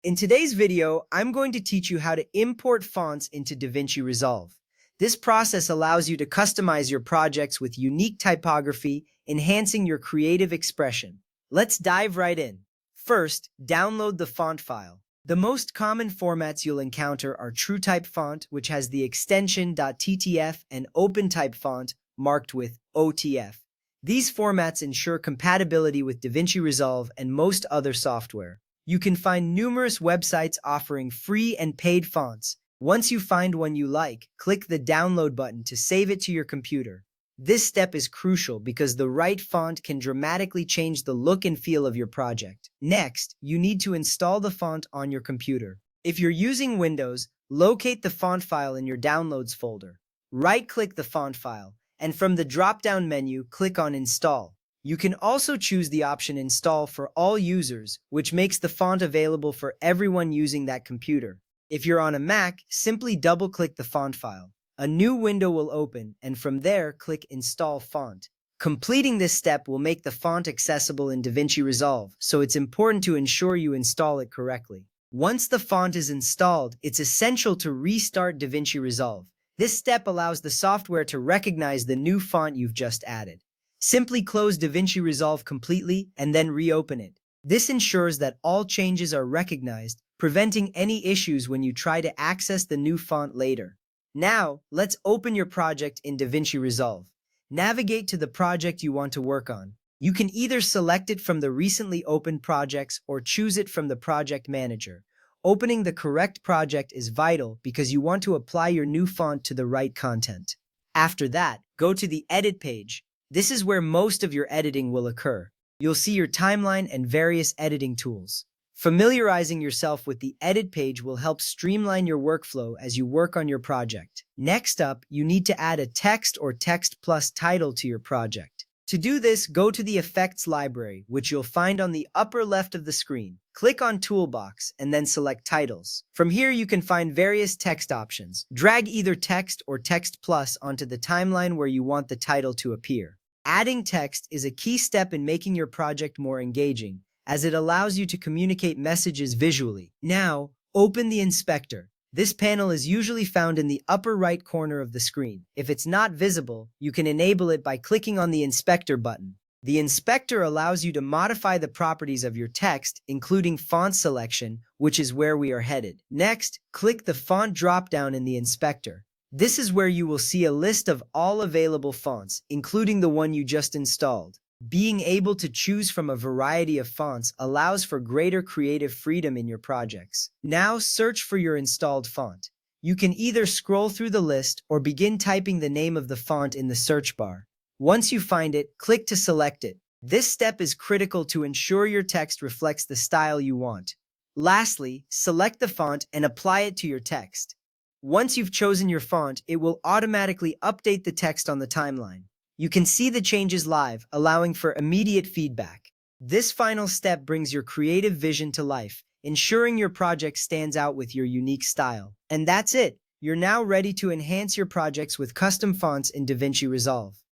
In today's video, I'm going to teach you how to import fonts into DaVinci Resolve. This process allows you to customize your projects with unique typography, enhancing your creative expression. Let's dive right in. First, download the font file. The most common formats you'll encounter are TrueType font, which has the extension .ttf, and OpenType font, marked with OTF. These formats ensure compatibility with DaVinci Resolve and most other software. You can find numerous websites offering free and paid fonts. Once you find one you like, click the download button to save it to your computer. This step is crucial because the right font can dramatically change the look and feel of your project. Next, you need to install the font on your computer. If you're using Windows, locate the font file in your Downloads folder. Right-click the font file, and from the drop-down menu, click on Install. You can also choose the option Install for all users, which makes the font available for everyone using that computer. If you're on a Mac, simply double-click the font file. A new window will open, and from there, click Install Font. Completing this step will make the font accessible in DaVinci Resolve, so it's important to ensure you install it correctly. Once the font is installed, it's essential to restart DaVinci Resolve. This step allows the software to recognize the new font you've just added. Simply close DaVinci Resolve completely and then reopen it. This ensures that all changes are recognized, preventing any issues when you try to access the new font later. Now, let's open your project in DaVinci Resolve. Navigate to the project you want to work on. You can either select it from the recently opened projects or choose it from the project manager. Opening the correct project is vital because you want to apply your new font to the right content. After that, go to the Edit page. This is where most of your editing will occur. You'll see your timeline and various editing tools. Familiarizing yourself with the Edit page will help streamline your workflow as you work on your project. Next up, you need to add a text or text plus title to your project. To do this, go to the Effects library, which you'll find on the upper left of the screen. Click on Toolbox and then select Titles. From here, you can find various text options. Drag either text or text plus onto the timeline where you want the title to appear. Adding text is a key step in making your project more engaging, as it allows you to communicate messages visually. Now, open the inspector. This panel is usually found in the upper right corner of the screen. If it's not visible, you can enable it by clicking on the inspector button. The inspector allows you to modify the properties of your text, including font selection, which is where we are headed. Next, click the font drop-down in the inspector. This is where you will see a list of all available fonts, including the one you just installed. Being able to choose from a variety of fonts allows for greater creative freedom in your projects. Now search for your installed font. You can either scroll through the list or begin typing the name of the font in the search bar. Once you find it, click to select it. This step is critical to ensure your text reflects the style you want. Lastly, select the font and apply it to your text. Once you've chosen your font, it will automatically update the text on the timeline. You can see the changes live, allowing for immediate feedback. This final step brings your creative vision to life, ensuring your project stands out with your unique style. And that's it! You're now ready to enhance your projects with custom fonts in DaVinci Resolve.